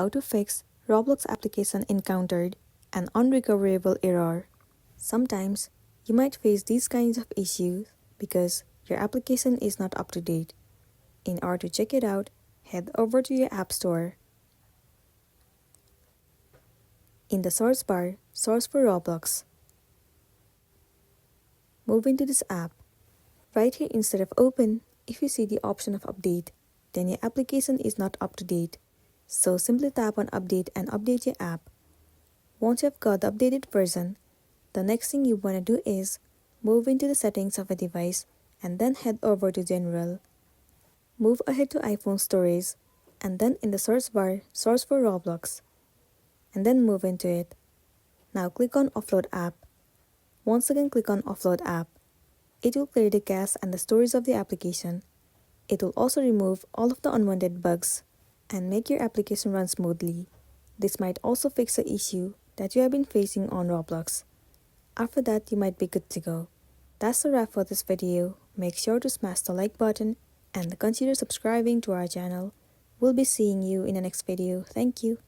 How to fix Roblox application encountered an unrecoverable error. Sometimes you might face these kinds of issues because your application is not up to date. In order to check it out, head over to your App Store. In the search bar, search for Roblox. Move into this app. Right here instead of Open, if you see the option of Update, then your application is not up to date. So simply tap on Update and update your app. Once you have got the updated version, the next thing you want to do is move into the settings of a device and then head over to General. Move ahead to iPhone storage and then in the search bar, search for Roblox and then move into it. Now click on Offload App. Once again click on Offload App. It will clear the cache and the storage of the application. It will also remove all of the unwanted bugs and make your application run smoothly. This might also fix the issue that you have been facing on Roblox. After that, you might be good to go. That's a wrap for this video. Make sure to smash the like button and consider subscribing to our channel. We'll be seeing you in the next video. Thank you.